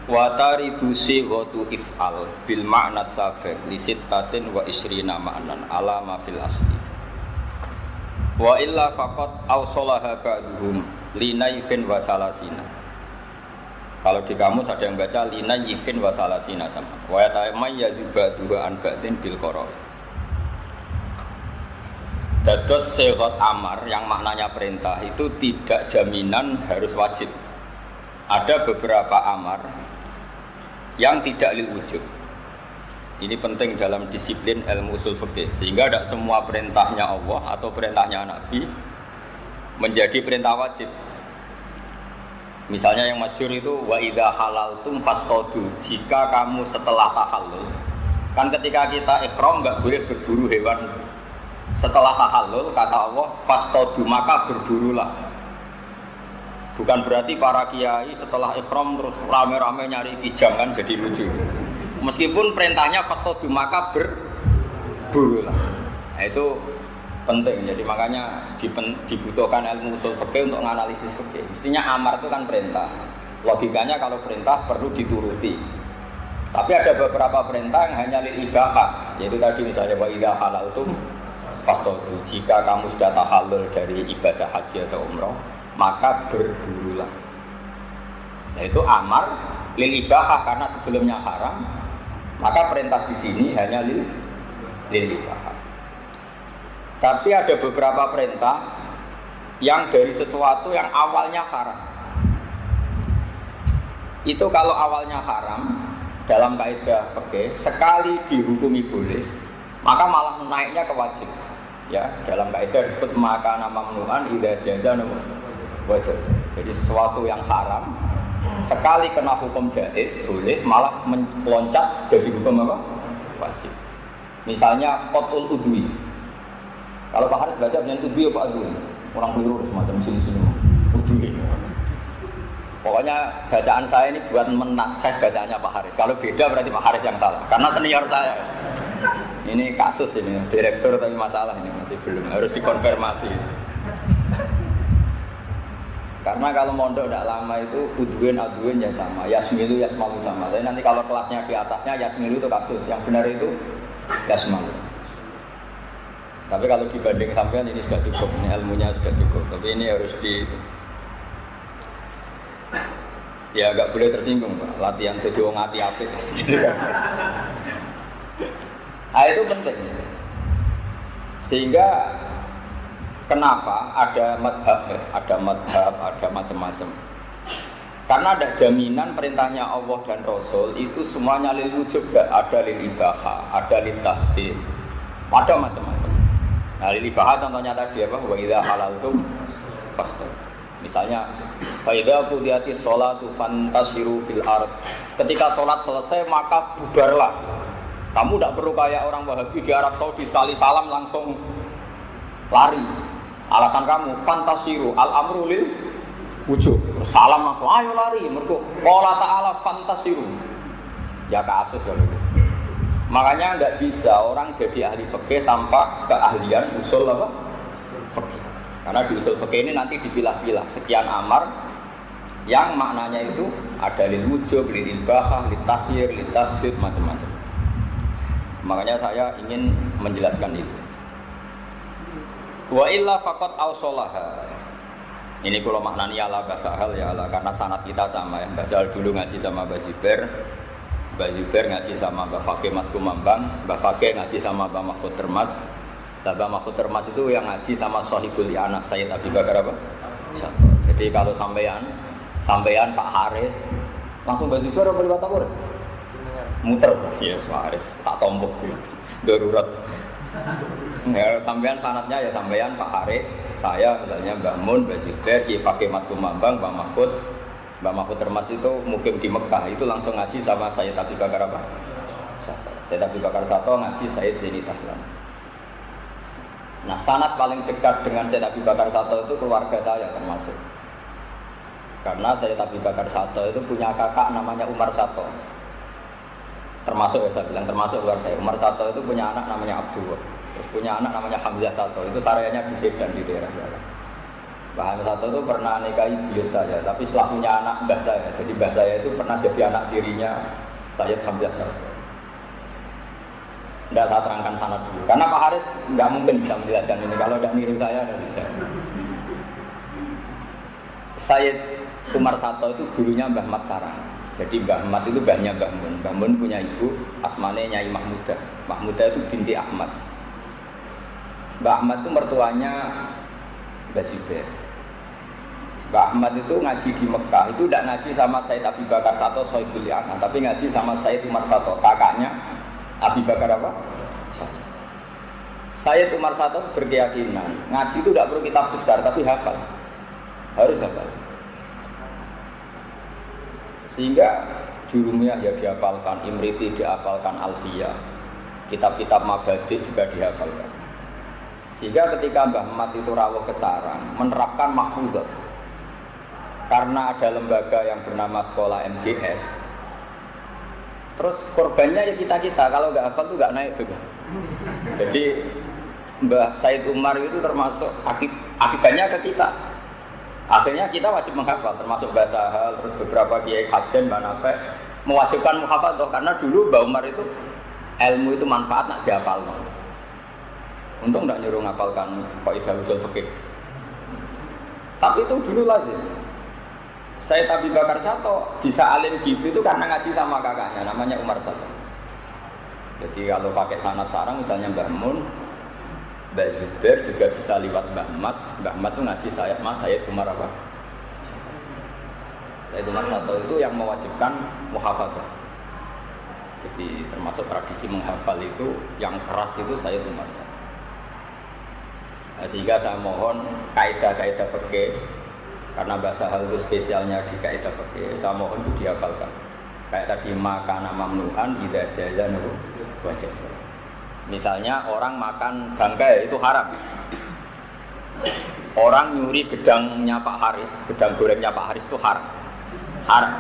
Wa taridu sighatu if'al bil ma'na sabiq li sittatin wa isrina ma'nan ala ma fil asli. Wa illa faqat awsalaha ba'duhum linayfin wa salasina. Kalau di kamus ada yang baca linayfin wa salasina sama. Wa yatamayyazu ba'duhu an ba'din bil qara'. Dados sighat amar yang maknanya perintah itu tidak jaminan harus wajib. Ada beberapa amar yang tidak lil wujub. Ini penting dalam disiplin ilmu usul fikih, sehingga tidak semua perintahnya Allah atau perintahnya Nabi menjadi perintah wajib. Misalnya yang masyhur itu wa idza halaltum fastadu, jika kamu setelah tahallul, kan ketika kita ihram enggak boleh berburu hewan. Setelah tahallul kata Allah fastadu, maka berburulah. Bukan berarti para kiai setelah ihram terus rame-rame nyari kijang, kan jadi lucu. Meskipun perintahnya fastadu, maka berburulah. Nah, itu penting. Jadi makanya dibutuhkan ilmu usul fikih untuk menganalisis fikih. Mestinya amar itu kan perintah. Logikanya kalau perintah perlu dituruti. Tapi ada beberapa perintah yang hanya lil ibahah. Yaitu tadi misalnya wa idza halaltum fastadu, jika kamu sudah tahallul dari ibadah haji atau umrah, maka berburulah. Yaitu amar lil ibahah karena sebelumnya haram, maka perintah di sini hanya lil ibahah. Tapi ada beberapa perintah yang dari sesuatu yang awalnya haram. Itu kalau awalnya haram dalam kaidah fikih sekali dihukumi boleh, maka malah naiknya ke wajib. Ya, dalam kaidah disebut maka nama mamnu'an idza jaza wajib. Jadi sesuatu yang haram sekali kena hukum jaiz boleh, malah meloncat jadi hukum apa? Wajib. Misalnya qatul udwi. Kalau Pak Haris baca dengan udwi apa adwi? Orang keliru semacam sini-sini udwi. Pokoknya bacaan saya ini buat menasih bacaannya Pak Haris. Kalau beda berarti Pak Haris yang salah, karena senior saya. Ini kasus ini, direktur tapi masalah ini masih belum, harus dikonfirmasi. Karena kalau mondok tidak lama itu udwin ya sama, yasmilu yasmalu sama. Tapi nanti kalau kelasnya di atasnya yasmilu itu kasus, yang benar itu yasmalu. Tapi kalau dibanding sampean ini sudah cukup, ini ilmunya sudah cukup. Tapi ini harus ya agak boleh tersinggung Pak, latihan jadi wong ati-ati. Nah, itu penting. Sehingga kenapa ada madhab, ada macam-macam. Karena ada jaminan perintahnya Allah dan Rasul itu semuanya lil wujub, ada lil ibahah, ada lil tahdid, ada macam-macam. Nah, lil ibahah contohnya tadi apa? Wa idza halaltum fastad. Misalnya fa idza qudiyatis sholatu fantasiru fil ard. Ketika sholat selesai maka bubarlah. Kamu tidak perlu kayak orang Wahabi di Arab Saudi sekali salam langsung lari. Alasan kamu fantasiru al-amru lil wujub. Salam langsung ayo lari mergo qala ta'ala fantasiru. Ya kasus kalau gitu. Makanya enggak bisa orang jadi ahli fikih tanpa keahlian usul apa? Fikih. Karena di usul fikih ini nanti dipilah-pilah sekian amar yang maknanya itu ada lil wujub, lil ibahah, lil tahyir, lil tahdid, macam-macam. Makanya saya ingin menjelaskan itu. Wa illa faqat awsalaha. Ini kalau maknani ala basahal ya Allah, karena sanad kita sama ya. Basahal dulu ngaji sama Mbak Zubair ngaji sama Mbak Fakih Mas Kumambang, Mbak Fakih ngaji sama Mbak Mahfud Termas. Mbak Mahfud Termas itu yang ngaji sama Sohibul Anak Sayyid Abi Bakar apa? Jadi kalau sampean Pak Haris langsung Mbak Zubair apa liwat aku? Muter, yes Pak Haris, tak tombok, darurat. Ya, sampean sanatnya ya sampean Pak Haris, saya misalnya Mbak Mun, Mbak Zubair, Ki Fakih Mas Kumambang, Mbak Mahfud Termas itu mukim di Mekah, itu langsung ngaji sama Sayyid Abi Bakar apa? Sayyid Abi Bakar Sato ngaji Sayyid Zaini Tahlan. Nah, sanat paling dekat dengan Sayyid Abi Bakar Sato itu keluarga saya termasuk. Karena Sayyid Abi Bakar Sato itu punya kakak namanya Umar Sato. Termasuk ya saya bilang termasuk keluarga. Umar Sato itu punya anak namanya Abdullah. Terus punya anak namanya Hamzah Sato. Itu saryanya di Sedan di daerah Jawa. Mbah Hamid Sato itu pernah nikahi buyut saya, tapi setelah punya anak mbah saya. Jadi mbah saya itu pernah jadi anak tirinya Sayyid Hamzah Sato. Tidak saya terangkan sana dulu, karena Pak Haris nggak mungkin bisa menjelaskan ini kalau tidak niru saya, tidak bisa. Sayyid Umar Sato itu gurunya Mbah Mat Sarang. Jadi Mbah Mat itu mbahnya Mbah Mun. Mbah Mun punya ibu, asmane Nyai Mahmudah. Mahmudah itu binti Ahmad. Mbah Ahmad itu mertuanya Mbah Zubair. Mbah Ahmad itu ngaji di Mekah, itu tidak ngaji sama Sayyid Abi Bakar Sato Sohibul Yaman, tapi ngaji sama Sayyid Umar Sato, kakaknya Abi Bakar apa? Sato. Sayyid Umar Sato berkeyakinan ngaji itu tidak perlu kitab besar, tapi hafal, harus hafal. Sehingga jurumiyah ya dihafalkan, Imriti dihafalkan, Alfiyah, kitab-kitab Mabadi juga dihafalkan. Sehingga ketika Mbah Mat itu rawuh ke sarang, menerapkan mahfudhat. Karena ada lembaga yang bernama Sekolah MGS. Terus korbannya ya kita-kita, kalau nggak hafal tuh nggak naik juga. Jadi Mbah Said Umar itu termasuk akibatnya ke kita. Akhirnya kita wajib menghafal, termasuk bahasa hal, terus beberapa kiai hajen, Banafe mewajibkan menghafal, karena dulu Mbah Umar itu ilmu itu manfaat nak dihafal. Untung tidak nyuruh ngapalkan kaidah usul fikih. Tapi itu dulu lazim. Sayyid Abi Bakar Sato bisa alim gitu itu karena ngaji sama kakaknya, namanya Umar Sato. Jadi kalau pakai sanad sarang misalnya Mbah Mun, Mbah Zubair juga bisa liwat Mbah Mat. Mbah Mat itu ngaji saya, Mas Sayyid Umar apa? Sayyid Umar Sato itu yang mewajibkan muhafadzah. Jadi termasuk tradisi menghafal itu yang keras itu Sayyid Umar Sato. Nah, sehingga saya mohon kaidah-kaidah fikih, karena bahasa hal itu spesialnya di kaidah fikih, saya mohon itu dihafalkan. Kayak tadi makana mamnu'an idza jazanu wajib. Misalnya orang makan bangkai itu haram. Orang nyuri gedangnya Pak Haris, gedang gorengnya Pak Haris itu haram. Haram.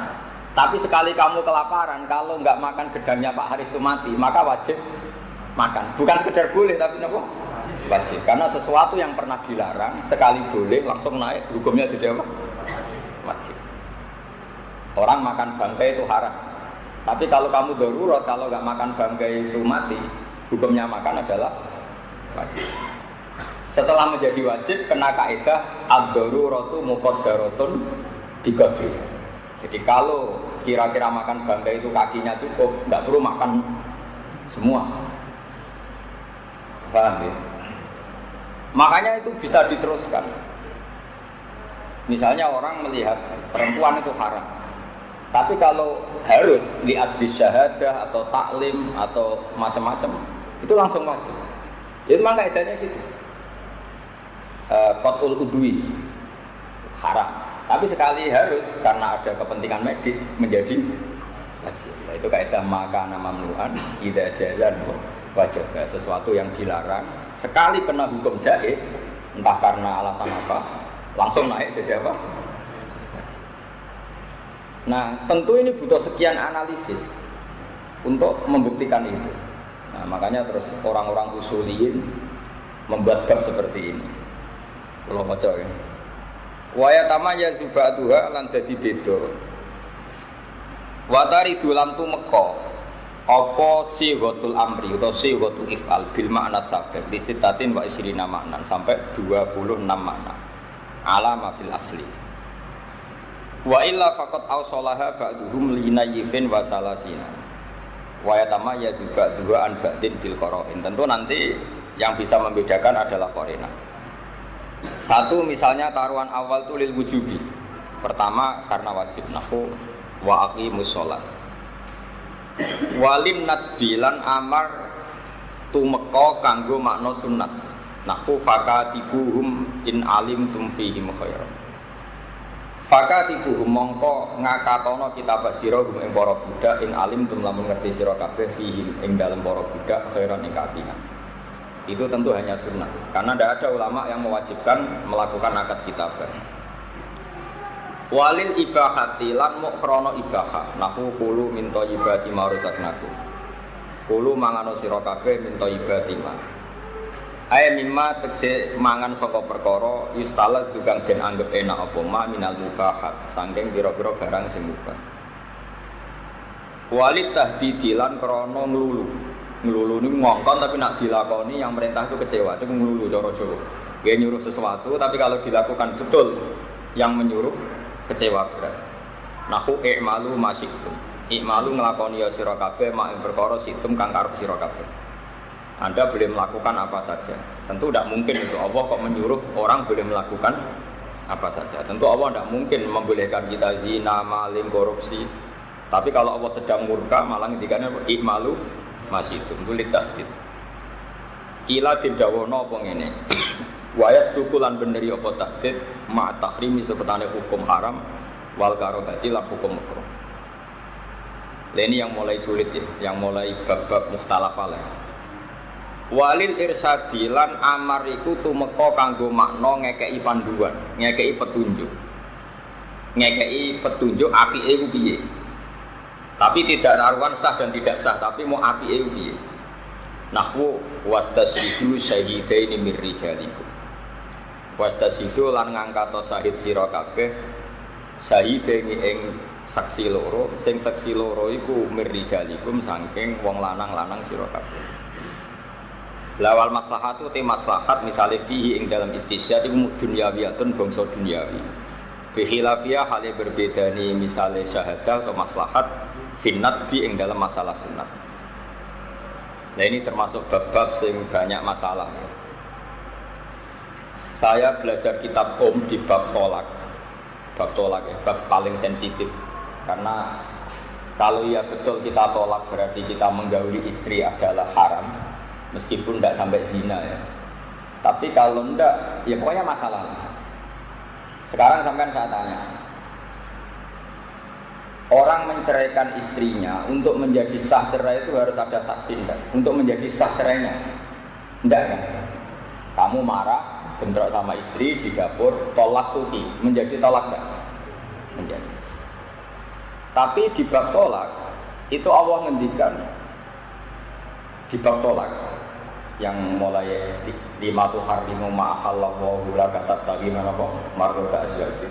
Tapi sekali kamu kelaparan, kalau nggak makan gedangnya Pak Haris itu mati, maka wajib makan. Bukan sekedar boleh, tapi apa? Wajib. Karena sesuatu yang pernah dilarang sekali boleh langsung naik, hukumnya jadi apa? Wajib. Orang makan bangkai itu haram. Tapi kalau kamu darurat, kalau nggak makan bangkai itu mati, hukumnya makan adalah wajib. Setelah menjadi wajib, kena kaidah ad-daruratu muqaddaratun biqadri. Jadi kalau kira-kira makan bangkai itu kakinya cukup, nggak perlu makan semua. Paham ya? Makanya itu bisa diteruskan. Misalnya orang melihat perempuan itu haram, tapi kalau harus lihat di syahadah atau taklim atau macam-macam, itu langsung wajib. Itu memang kaidahnya gitu. Qatul udwi haram, tapi sekali harus karena ada kepentingan medis menjadi wajib. Nah, itu kaidah makana mamnu'an idza jazan wajib. Sesuatu yang dilarang sekali kena hukum jaiz, entah karena alasan apa, langsung naik jadi apa? Wajib. Nah, tentu ini butuh sekian analisis untuk membuktikan itu. Nah, makanya terus orang-orang usuliyin membuat bab seperti ini. Kalau baca ya. Wa yatamaya zubatuha lan dadi beda. Wa taridu lam tumeka apa sighatul amri atau sighatul if'al bil makna sabiq di sitatin wa isrina makna sampai 26 makna alama fil asli. Wa illa faqad awsalaha ba'duhum linayyifin wa salasina. Wa yatamaya zubatuha an ba'din bil qara'in. Tentu nanti yang bisa membedakan adalah qarina. Satu misalnya taruhan awal itu lil wujubi. Pertama karena wajib, nahu wa aqimus shalah. Walin nadbilan amar tumeka kanggo makna sunat. Nahu fakatibuhum in alimtum fihim khairan. Fakatibuhum mongko ngakatono kita basira hum ing para budak in alimtum lamun ngerti sira kabeh fihim ing dalem para budak khairan ing kapinan. Itu tentu hanya sunnah, karena tidak ada ulama yang mewajibkan melakukan akad kitabah. Walil ibahati lan mukrana ibahah, nahu kulu min thayyibati ma razaqnakum. Kulu mangano sira kabeh min thayyibati ma. Aya mimma tekse mangan saka perkara yustalat tukang den anggap enak apa ma minal mubahat saking pira-pira barang sing mubah. Walid tahdidilan krana nglulu. Nglulu niku ngongkon tapi nak dilakoni yang perintah itu kecewa, itu nglulu cara Jawa. Dia nyuruh sesuatu tapi kalau dilakukan betul yang menyuruh kecewa berat. Nahu i'malu masyitum. I'malu nglakoni ya sira kabeh mak ing perkara situm kang karep sira kabeh. Anda boleh melakukan apa saja. Tentu tidak mungkin itu Allah kok menyuruh orang boleh melakukan apa saja. Tentu Allah tidak mungkin membolehkan kita zina, maling, korupsi. Tapi kalau Allah sedang murka malah ngendikane i'malu masyitum kulit tahdid. Kila tindawono apa ngene. Wa yastukulan beneri apa tahdid ma tahrimi sepetane hukum haram wal karahati lan hukum makruh. Ini yang mulai sulit ya, yang mulai bab-bab mukhtalaf alaih. Walil irsadi lan amar iku tumeka kanggo makna ngekeki panduan, ngekeki petunjuk. Ngekeki petunjuk apike iku piye. Tapi tidak karuan sah dan tidak sah, tapi mau apike iku piye. Nahwu wastasyidu syahidaini mir rijalikum. Wastasyidu lan ngangkat syahid sira kabeh syahidaini ing saksi loro, sing saksi loro iku mir rijalikum saking wong lanang-lanang sira kabeh. Lawal maslahatu te maslahat misale fihi ing dalam istisyad iku dunyawiyatun bangsa dunyawi. Bi khilafiyah hale berbeda ni misale syahadah atau maslahat finnat bi ing dalam masalah sunat. Nah ini termasuk bab-bab sing banyak masalah ya. Saya belajar kitab di bab tolak. Bab tolak ya, bab paling sensitif. Karena kalau ya betul kita tolak berarti kita menggauli istri adalah haram. Meskipun tidak sampai zina ya. Tapi kalau tidak, ya pokoknya masalah. Sekarang sampean saya tanya. Orang menceraikan istrinya untuk menjadi sah cerai itu harus ada saksi enggak? Untuk menjadi sah cerainya? Enggak kan? Kamu marah, bentrok sama istri di dapur, tolak tuki, menjadi tolak enggak? Menjadi. Tapi di bab tolak itu Allah ngendikan di bab tolak yang mulai lima tu harimu ma'ahallahu laka tabtaghi marrota azwajik.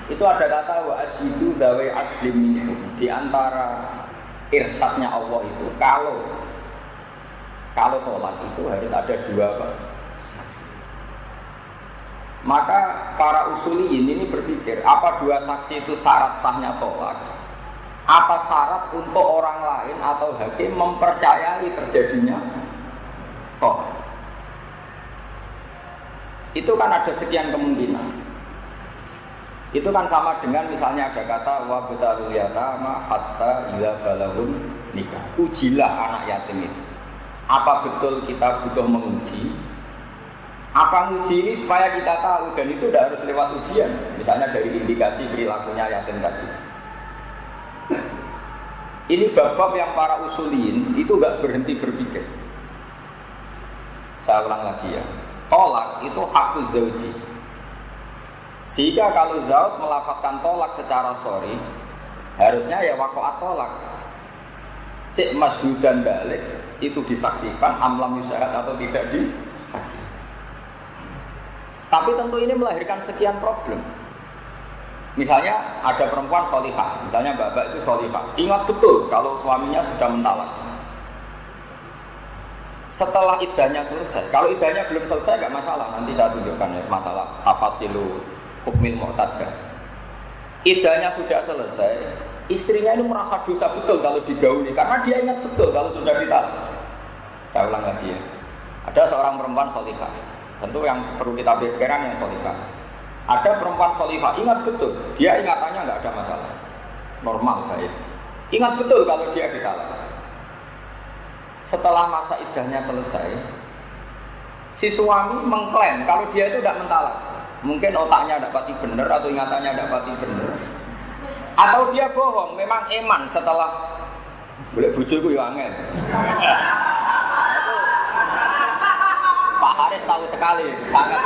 Itu ada kata wa asyidu dawai adlim minkum. Di antara irsyadnya Allah itu kalau tolak itu harus ada dua saksi. Maka para usuliyin ini berpikir apa dua saksi itu syarat sahnya tolak? Apa syarat untuk orang lain atau hakim mempercayai terjadinya tolak? Itu kan ada sekian kemungkinan. Itu kan sama dengan misalnya ada kata wa butalul yatama hatta idza balaghun nikah. Ujilah anak yatim itu. Apa betul kita butuh menguji? Apa uji ini supaya kita tahu dan itu tidak harus lewat ujian. Misalnya dari indikasi perilakunya yatim tadi. Ini bab-bab yang para usulin itu enggak berhenti berpikir. Saya ulang lagi ya. Tolak itu hakku zauji. Sehingga kalau zaud melafadzkan tolak secara sorry, harusnya ya waqa'at tolak. Cek masyhudan balik itu disaksikan amlam yusyahad atau tidak disaksikan. Tapi tentu ini melahirkan sekian problem. Misalnya ada perempuan solihah, misalnya bapak itu solihah. Ingat betul kalau suaminya sudah mentalak. Setelah iddahnya selesai, kalau iddahnya belum selesai nggak masalah. Nanti saya tunjukkan ya masalah tafasilu hukmil mu'taddah. Iddahnya sudah selesai, istrinya ini merasa dosa betul kalau digauli karena dia ingat betul kalau sudah ditalak. Saya ulang lagi ya. Ada seorang perempuan solihah. Tentu yang perlu kita pikirkan yang solihah. Ada perempuan solihah, ingat betul, dia ingatannya nggak ada masalah, normal baik. Ingat betul kalau dia ditalak. Setelah masa iddahnya selesai, si suami mengklaim kalau dia itu tidak mentalak. Mungkin otaknya dapat benar atau ingatannya dapat benar. Atau dia bohong, memang eman setelah boleh bojoku ya angel. Pak Haris tahu sekali, sangat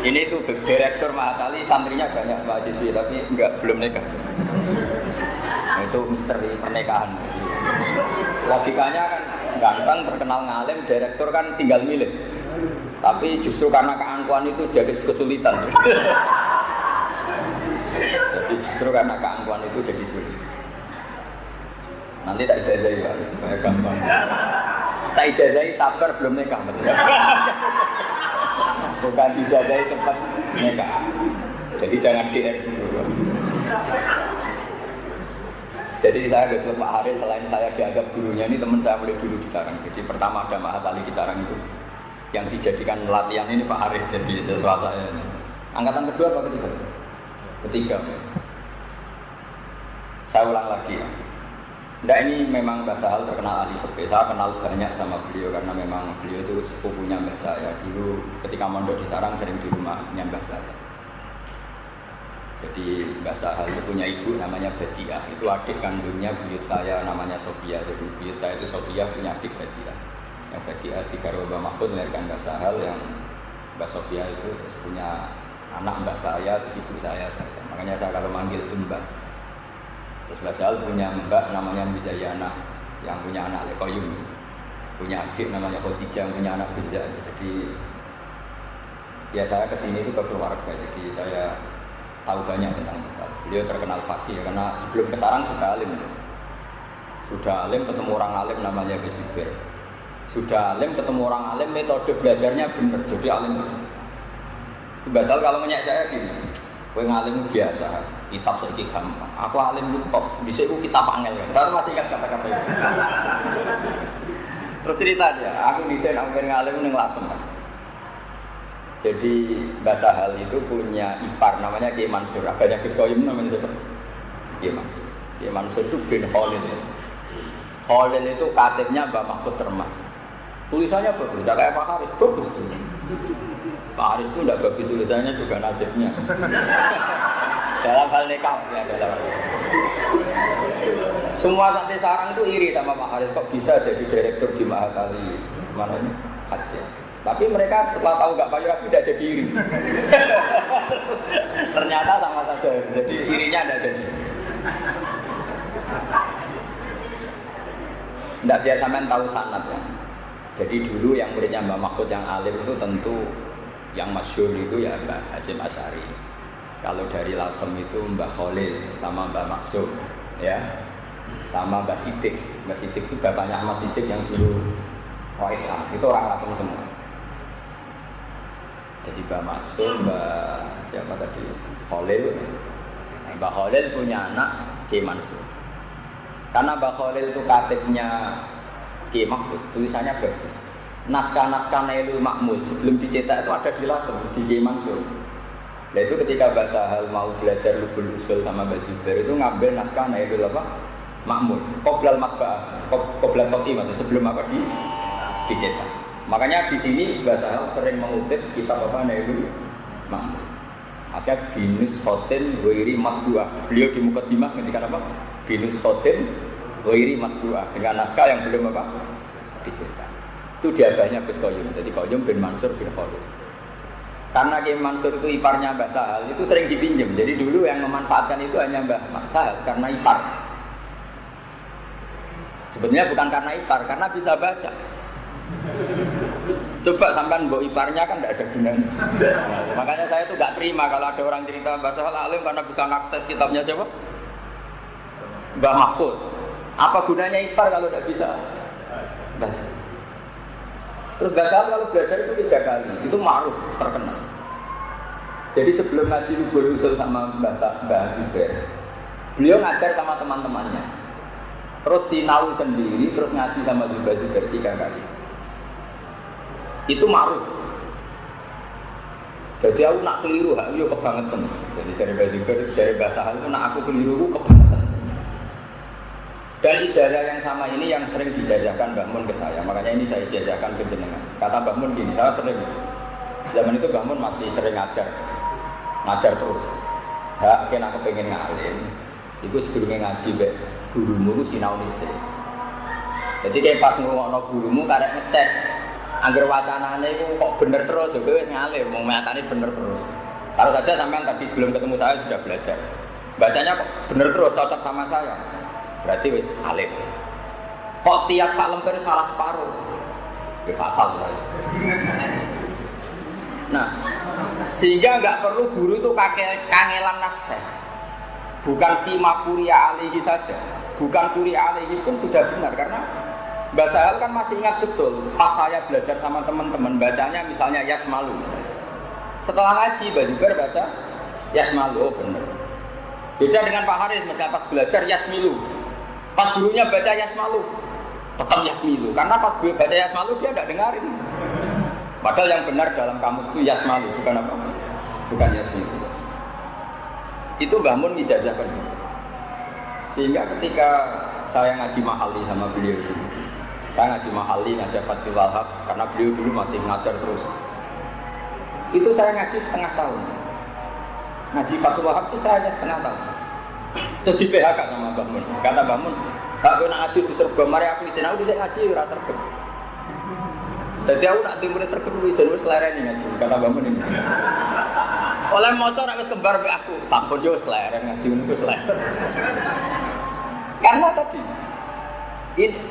ini tuh direktur Mahatali, santrinya banyak mahasiswi tapi belum nikah. Nah, itu misteri pernikahan. Logikanya kan Ganteng, terkenal ngalim, direktur kan tinggal milih. Tapi justru karena keangkuhan itu jadi kesulitan. Jadi justru karena keangkuhan itu jadi sulit. Nanti tak ijazahi ya, supaya gampang. Tak ijazahi sabar belum nikah, betul. Bukan ijazahi cepat nikah. Jadi jangan DR dulu. Jadi saya ke Pak Haris, selain saya dianggap gurunya, ini teman saya mulai dulu di Sarang. Jadi pertama ada Mahat Ali di Sarang itu yang dijadikan latihan ini Pak Haris jadi sesuatu saya. Angkatan kedua apa ketiga? Ketiga. Saya ulang lagi ya. Nah ini memang Mbah Sahal terkenal ahli fikih. Saya kenal banyak sama beliau karena memang beliau itu sepupunya Mbah saya. Dulu ketika mondok di Sarang sering di rumahnya Mbah saya. Jadi Mbak Sahal itu punya ibu namanya Badiah. Itu adik kandungnya buyut saya namanya Sofia. Jadi buyut saya itu Sofia punya adik Badiah. Yang Badiah di Garwa Mahfud melahirkan Mbak Sahal, yang Mbak Sofia itu terus punya anak Mbak saya, terus ibu saya. Makanya saya kalau manggil itu Mbak. Terus Mbak Sahal punya Mbak namanya Muzayana, yang punya anak Lekoyum. Punya adik namanya Khadijah, yang punya anak Bizza. Jadi ya saya kesini itu ke keluarga. Jadi saya tahu banyak tentang masalah. Beliau terkenal fakih karena sebelum ke Sarang sudah alim. Sudah alim ketemu orang alim namanya Besibir. Sudah alim ketemu orang alim, metode belajarnya benar. Jadi alim itu. Basal kalau menyak saya gini, kowe ngalim biasa, kitab saiki gampang. Aku alim itu top, dhisik ku kitab angel. Saya masih ingat kata-kata itu. Terus cerita dia, aku dhisik nek ngalim ning Lasem. Jadi Mbah Sahal itu punya ipar namanya Kiai Mansur. Agaknya Gus Koyum namanya siapa? Kiai Mansur. Kiai Mansur itu bin Khalil. Khalil itu katibnya Mbah Mahfud Termas. Tulisannya bagus, tidak kayak Pak Haris, bagus. Pak Haris itu tidak bagus tulisannya, juga nasibnya. Dalam hal nikah ya, dalam hal nikah. Semua santri Sarang itu iri sama Pak Haris, kok bisa jadi direktur di Mahat Ali. Mana ini? Haji. Tapi mereka setelah tahu nggak payu rapi tidak jadi iri. Ternyata sama saja. Jadi irinya tidak jadi. Tidak biar sampean tahu sanad ya. Jadi dulu yang muridnya Mbah Mahfud yang alim itu tentu yang masyhur itu ya Mbah Hasyim Asy'ari. Kalau dari Lasem itu Mbah Khalil sama Mbah Maksum ya. Sama Mbah Sidik. Mbah Sidik itu bapaknya Ahmad Sidik yang dulu Islam. Itu orang Lasem semua. Jadi Mbah Maksum, Mbah siapa tadi? Khalil. Mbah Khalil punya anak Kiai Mansur. Karena Mbah Khalil itu katibnya Kiai Mahfud, tulisannya bagus. Naskah-naskah Nailul Ma'mud sebelum dicetak itu ada di Lasem, di Kiai Mansur. Nah itu ketika Mbah Sahal mau belajar Lubul Usul sama Mbah Zubair itu ngambil naskah Nailul Ma'mud, Qoblal Matba'ah, Qoblal Toqi maksudnya sebelum apa dicetak. Makanya di sini Mbah Sahal sering mengutip kitab apa Nailul Ma'mud. Maksudnya binus khotin wairi matbuah. Beliau di Muqaddimah ngendikan apa? Binus khotin wairi matbuah dengan naskah yang belum apa? Dicetak. Itu diabahnya Gus Koyum. Jadi Koyum bin Mansur bin Khalil. Karena Kiai Mansur itu iparnya Mbah Sahal, itu sering dipinjam. Jadi dulu yang memanfaatkan itu hanya Mbah Sahal karena ipar. Sebetulnya bukan karena ipar, karena bisa baca. Coba sampai mbok iparnya kan tidak ada gunanya. Nah, makanya saya tuh nggak terima kalau ada orang cerita Mbah Sahal alim karena bisa mengakses kitabnya siapa? Mbah Mahfud. Apa gunanya ipar kalau tidak bisa baca? Terus Mbah Sahal kalau belajar itu 3 kali, itu ma'ruf, terkenal. Jadi sebelum ngaji Lubul Usul sama Mbah Zubair, beliau ngajar sama teman-temannya. Terus sinau sendiri, terus ngaji sama Mbah Zubair 3 kali. Itu ma'ruf. Jadi aku nak keliru, aku kebangetan. Jadi dari Mbah Zubair, dari Mbah Sahal itu nak aku keliru, aku kebangetan. Dan ijazah yang sama ini yang sering dijazahkan Mbah Mun ke saya. Makanya ini saya ijazahkan ke jenengan. Kata Mbah Mun gini, saya sering. Zaman itu Mbah Mun masih sering ngajar terus. Hak kena aku pengen ngalim. Iku sebelumnya ngaji be gurumu ku sinau dhisik. Jadi kayak pas ngrungokno gurumu karek ngecek angger wacanane iku kok bener terus yo kowe wis ngalim, wong matane bener terus. Taruh saja sampean tadi sebelum ketemu saya sudah belajar. Bacanya kok bener terus cocok sama saya. Berarti wis alim. Kok tiap sak lemper salah separuh? Ya fatal. Nah, sehingga nggak perlu guru itu kangelan nasihat. Bukan fima kuria alihi saja, bukan kuria alihi pun sudah benar karena Mbak Sahal kan masih ingat betul pas saya belajar sama teman-teman bacanya misalnya Yasmalu. Setelah ngaji Mbak Zubair baca Yasmalu, oh benar. Beda dengan Pak Haris pas belajar Yasmilu. Pas gurunya baca Yasmalu, tetap Yasmilu karena pas gue baca Yasmalu dia tidak dengarin. Padahal yang benar dalam kamus itu Yasmalu, bukan apa? Bukan Yasmilu. Itu Mbah Mun ngijazahkan juga. Sehingga ketika saya ngaji mahali sama beliau dulu, saya ngaji mahali, ngajar Fathul Wahab karena beliau dulu masih ngajar terus. Itu saya ngaji setengah tahun. Ngaji Fathul Wahab itu saya hanya setengah tahun. Terus di PHK sama Mbah Mun. Kata Mbah Mun, "Kak kowe nak ngaji di Sergom, mari aku isin aku dhisik ngaji ora sergem." Dadi aku nak murid sergem isin wis lereni ngaji. Kata Mbah Mun ini. Oleh motor wis kembar mbek aku. Sampun yo seleren ngaji ngono wis seleren. Karena tadi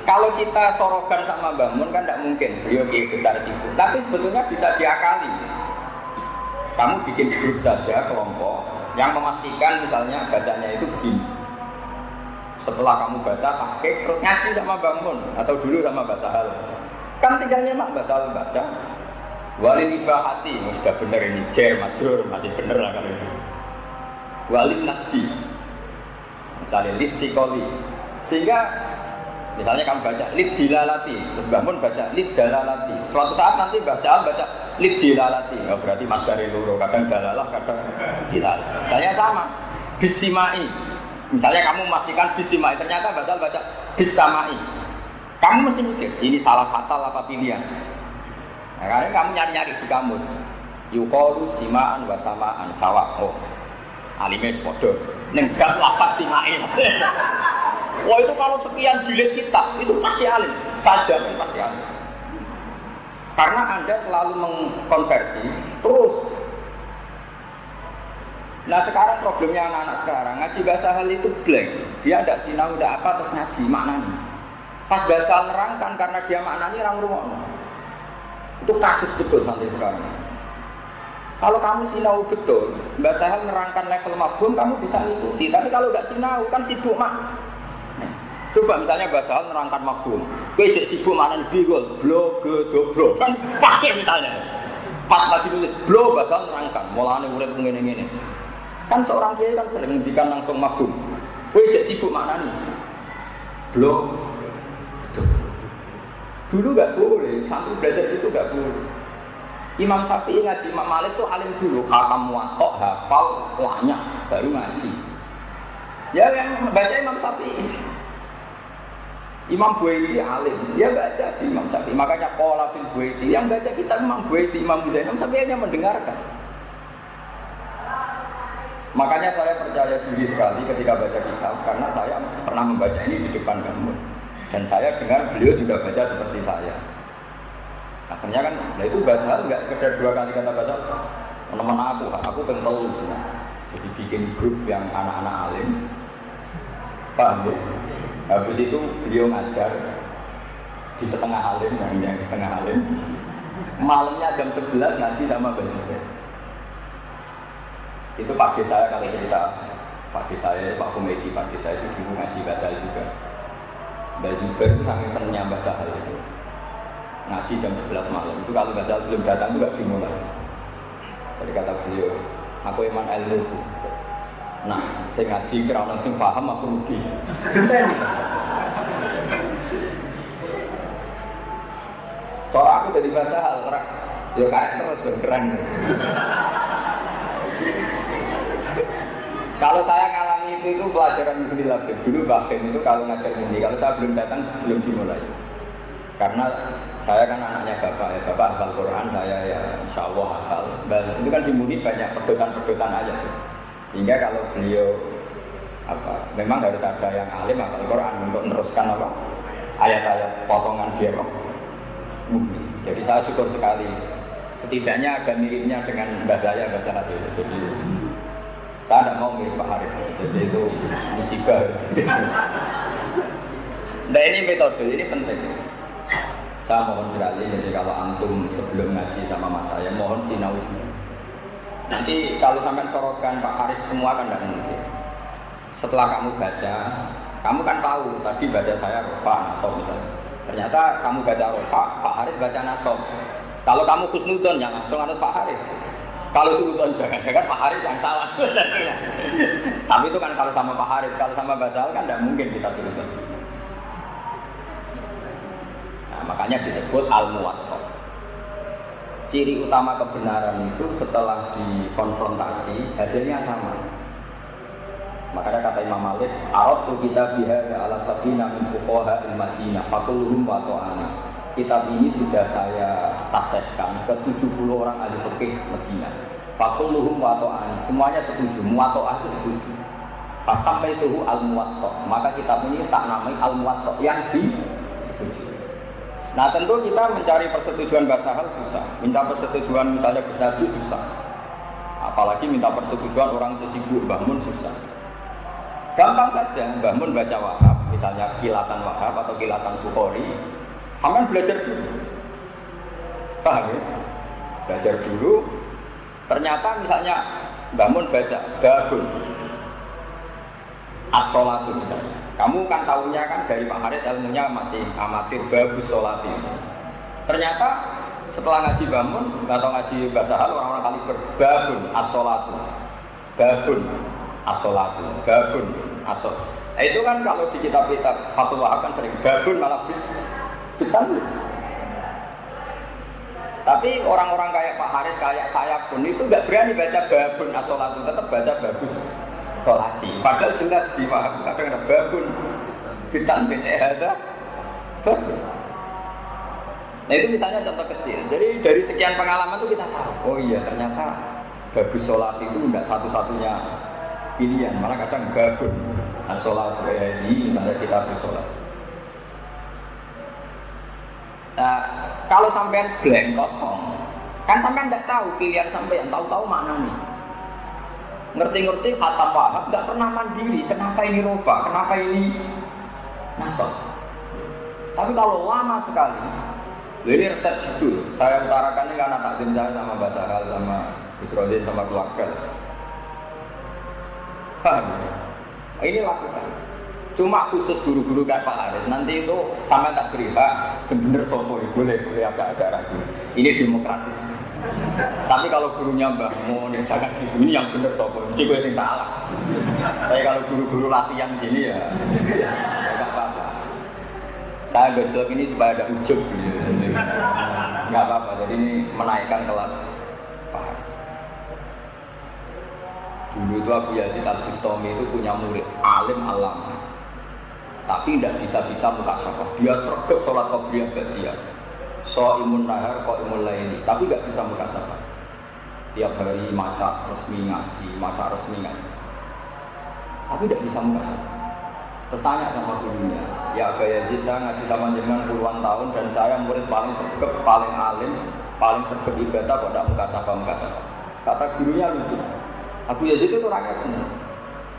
kalau kita sorogan sama Mbah Mun kan tidak mungkin beliau kiai besar sibuk. Tapi sebetulnya bisa diakali. Kamu bikin grup saja kelompok yang memastikan misalnya bacanya itu begini. Setelah kamu baca tahqiq terus ngaji sama Mbah Mun atau dulu sama Mbah Sahal. Kan tinggalnya mak Mbah Sahal baca walil ibahati, sudah benar ini jer majrur masih benar lah kalau itu. Walil nakdi, misalnya lisikoli, sehingga misalnya kamu baca lid dilalati, terus Mbah Mun baca lid dalalati. Suatu saat nanti Mbah Sa'al baca lid dilalati, oh, berarti mas dari loro, kadang dalalah, kadang dilalah. Misalnya sama, bisimai. Misalnya kamu memastikan bisimai, ternyata Mbah Sa'al baca bisamai. Kamu mesti mikir, ini salah fatal apa pilihan? Nah, karena kamu nyari-nyari di kamus, yuqalu simaan wa samaan sawa. Oh, alime sepodo. Nenggap lafaz simain. Wah itu kalau sekian jilid kitab itu pasti alim. Saja kan pasti alim. Karena Anda selalu mengkonversi terus. Nah sekarang problemnya anak-anak sekarang ngaji bahasa hal itu blank. Dia tidak sinau tidak apa terus ngaji maknani. Pas bahasa nerangkan karena dia maknani orang rumah. Itu kasus betul sampai sekarang. Kalau kamu sinau betul, Mbak Sahal nerangkan level mafhum, kamu bisa ngikuti. Tapi kalau nggak sinau, kan sibuk mak. Nah, coba misalnya Mbak Sahal nerangkan mafhum, kowe jek sibuk mana bigol, blo, dobro, kan pakai misalnya. Pas lagi nulis blo, Mbak Sahal nerangkan, mulane urip ngene-ngene. Kan seorang kiai kan sering ngendikan langsung mafhum. Kowe jek sibuk mana nih? Blo, dulu nggak boleh, santri belajar itu nggak boleh. Imam Syafi'i ngaji Imam Malik tuh alim dulu, hakam muwatta, hafal, banyak, baru ngaji. Ya yang baca Imam Syafi'i. Imam Buaiti alim, dia baca di Imam Syafi'i. Makanya qala fil Buaiti, yang baca kitab Imam Buaiti, Imam Zainal Syafi'i hanya mendengarkan. Makanya saya percaya diri sekali ketika baca kitab, karena saya pernah membaca ini di depan kamu. Dan saya dengar beliau juga baca seperti saya. Akhirnya kan, nah itu bahasa hal nggak sekedar 2 kali kata bahasa. Teman-teman aku pengen semua. Jadi bikin grup yang anak-anak alim, paham ya? Habis itu beliau ngajar di setengah alim, yang setengah alim. Malamnya jam 11 ngaji sama Mbak Zubair. Itu Pak D saya kalau cerita, Pak D saya, Pak Komedi, Pak D saya itu dulu ngaji bahasa juga. Mbak Zubair itu saking senangnya Mbak Sahal itu ngaji jam 11 malam itu kalau Mbak Sahal belum datang itu gak dimulai. Jadi kata beliau, aku iman ilmu. Nah, saya ngaji kira orang sing paham aku rugi. Genteni. Kalau aku jadi Mbak Sahal, ya kayak terus keren. Kalau saya ngalami itu pelajaran Ibnu Labib. Dulu Bakhim itu kalau ngajar ini, kalau saya belum datang belum dimulai. Karena saya kan anaknya bapak ya, bapak hafal Quran, saya ya insya Allah hafal. Itu kan di Muni banyak pedotan-pedotan aja tuh. Sehingga kalau beliau memang harus ada yang alim hafal Quran untuk meneruskan ayat-ayat potongan dia Muni. Jadi saya syukur sekali. Setidaknya ada miripnya dengan bahasa hati. Jadi saya tidak mau mirip Pak Haris, jadi itu musibah. Nah ini metode, ini penting. Saya mohon sekali, jadi kalau antum sebelum ngaji sama mas saya, mohon sinau dulu. Nanti kalau sampai sorokan Pak Haris semua kan tidak mungkin. Setelah kamu baca, kamu kan tahu tadi baca saya Rofa, Nasob misalnya. Ternyata kamu baca Rofa, Pak Haris baca Nasob. Kalau kamu khusnudon, ya langsung anut Pak Haris. Kalau suudon, jangan-jangan Pak Haris yang salah. Tapi itu kan kalau sama Pak Haris, kalau sama Basal kan tidak mungkin kita suudon. Nah, makanya disebut al-muwatta. Ciri utama kebenaran itu setelah dikonfrontasi hasilnya sama. Makanya kata Imam Malik, "Aratu kita biha ala sabina min fuqaha al-Madinah, faquluhum wa ta'ana." Kitab ini sudah saya tasihkan ke 70 orang ahli fikih Madinah. Faquluhum wa ta'ana, semuanya setuju, muwatta'ah itu setuju. Pas sampai itu al-muwatta', maka kitab ini tak namai al-muwatta' yang disetujui. Nah tentu kita mencari persetujuan bahasa hal susah, minta persetujuan misalnya Gus Naji susah, apalagi minta persetujuan orang sesibuk Mbah Mun susah. Gampang saja, Mbah Mun baca Wahab, misalnya kilatan Wahab atau kilatan Bukhari, sampai belajar dulu, paham ya? Belajar dulu, ternyata misalnya Mbah Mun baca Babun as-sholatu misalnya. Kamu kan tahunya kan dari Pak Haris ilmunya masih amatir babus sholati. Ternyata setelah ngaji bangun atau ngaji bahasa hal orang-orang kali berbabun as-sholatu, babun as-sholatu, babun as-shol. Itu kan kalau di kitab-kitab Fathul Wahab kan sering babun malah bitan. Tapi orang-orang kayak Pak Haris kayak saya pun itu nggak berani baca babun as-sholatu, tetap baca babus sholati. Padahal jelas di Wahab kadang ada babun bitan bin ehada babun. Nah itu misalnya contoh kecil. Jadi dari sekian pengalaman itu kita tahu, oh iya ternyata babus sholati itu tidak satu-satunya pilihan. Malah kadang babun as-sholatu ehadi misalnya kita bersolat. Nah kalau sampean blank kosong, kan sampean tidak tahu pilihan sampean, tahu-tahu maknanya. Ngerti-ngerti khatam Wahab, nggak pernah mandiri. Kenapa ini Rofa? Kenapa ini Nasab? Tapi kalau lama sekali, ini resep situ. Saya utarakan ini karena takdim saya sama Mbak Sahal, sama Gus Rodin, sama keluarga. Paham? Ini lakukan. Cuma khusus guru-guru kayak Pak Haris. Nanti itu sama tak beri hak. Sebenar sopo boleh agak-agak ragu. Ini demokratis. Tapi kalau gurunya Mbah Mun ya jangan gitu. Ini yang benar sopo. Mesti gue yang salah. Tapi kalau guru-guru latihan gini ya nggak apa-apa. Saya gojok ini supaya ada ujub. Nggak apa-apa. Jadi ini menaikkan kelas Pak Haris. Dulu itu Abu Yazid Al-Bustami itu punya murid alim alama. Tapi tidak bisa-bisa muka syafah. Dia sergap sholat qabliyah ba'diyah. Shaimun nahar qaimun laili, tapi tidak bisa muka syafah. Tiap hari maca resmi ngaji. Tapi tidak bisa muka syafah. Terus tanya sama gurunya, ya Abu Yazid, saya ngaji sama jenengan puluhan tahun dan saya murid paling sergap, paling alim, paling sergap ibadah kok tidak muka syafah. Kata gurunya lucu. Abu Yazid itu orangnya senang.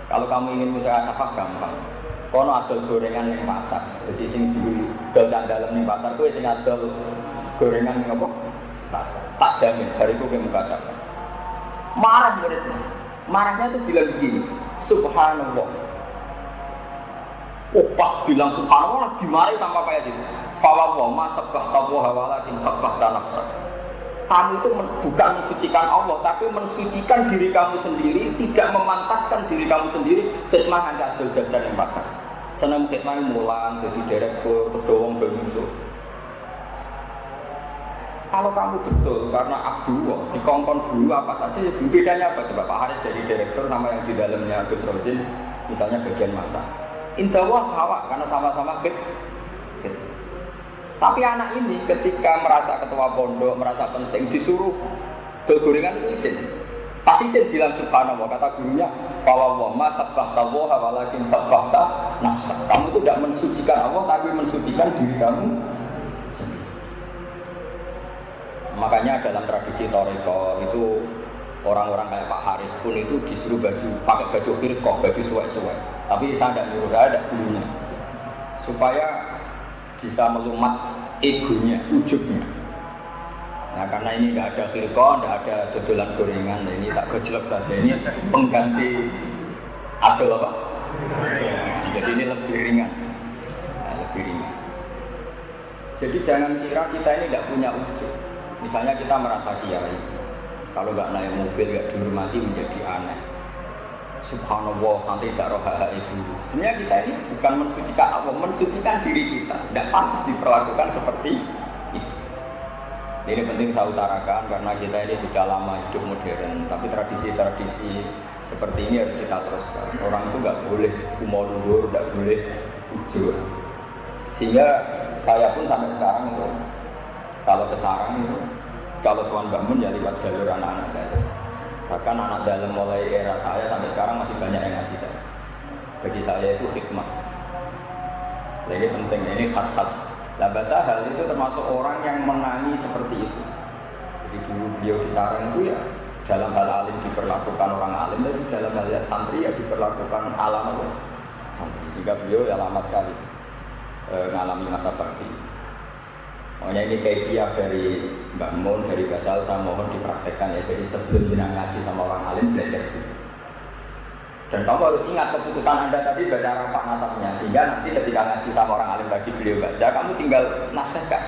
Kalau kamu ingin muka syafah gampang. Kono adol gorengan yang pasar, jadi sing dulu dol candalem ning pasar, kowe sing adol gorengan ning apa? Pasar. Tak jamin bariku kowe muka sapa. Marah muridnya. Marahnya tuh bilang begini, subhanallah. Oh pas bilang subhanallah dimarahi sama Pak Yazid. Fawwah ma sabbahta wa walakin sabbahta nafsak. Kamu itu bukan mensucikan Allah, tapi mensucikan diri kamu sendiri, tidak memantaskan diri kamu sendiri khidmah anda adol jajan yang pasar. Senang khidmah mulang, jadi direktur, terus doang muncul. Kalau kamu betul karena Abdullah dikongkon dulu apa saja, ya bedanya apa? Coba Pak Haris jadi direktur sama yang di dalamnya Gus Rosin, misalnya bagian masak. Indawah sama karena sama-sama khid. Tapi anak ini ketika merasa ketua pondok, merasa penting, disuruh gorengan itu isin. Pas isin bilang subhanallah, kata gurunya, fawwah ma sabbahta wa walakin sabbahta nafsak. Kamu itu tidak mensucikan Allah, tapi mensucikan diri kamu sendiri. Makanya dalam tradisi Thariqah itu orang-orang kayak Pak Haris pun itu disuruh pakai baju khirqah, baju suwek-suwek. Tapi saya tidak nyuruh, ada gurunya. supaya bisa melumat egonya, ujubnya. Nah karena ini tidak ada firqah, tidak ada dodolan gorengan, ini tak gojlok saja, ini pengganti adol apa? Jadi ini lebih ringan, nah, lebih ringan. Jadi jangan kira kita ini tidak punya ujub. Misalnya kita merasa kiai, kalau nggak naik mobil, nggak dihormati menjadi aneh. Subhanallah, santri tidak roh hak ibu. Sebenarnya kita ini bukan mensucikan Allah, mensucikan diri kita. Tidak pantas diperlakukan seperti itu. Ini penting saya utarakan karena kita ini sudah lama hidup modern, tapi tradisi-tradisi seperti ini harus kita teruskan. Orang itu nggak boleh umur luhur, nggak boleh ujur. Sehingga saya pun sampai sekarang itu, kalau ke sarang itu, kalau soal bangun ya lewat jalur anak-anak dalam. Bahkan anak dalam mulai era saya sampai sekarang masih banyak yang ngaji saya. Bagi saya itu hikmah. Nah, ini penting, ini khas-khas. Nah, bahasa hal itu termasuk orang yang menangi seperti itu. Jadi dulu beliau di sarang itu ya dalam hal alim diperlakukan orang alim, tapi dalam hal santri ya diperlakukan alam Allah santri. Sehingga beliau ya lama sekali mengalami masa bakti. Makanya ini kaifiah dari Mbak Mun, dari Basal, saya mohon dipraktekkan ya. Jadi sebelum jenang ngaji sama orang alim, belajar dulu. Dan kamu harus ingat keputusan Anda tadi baca rapat nasabnya. Sehingga nanti ketika ngaji sama orang alim tadi beliau baca, kamu tinggal nasihatkan.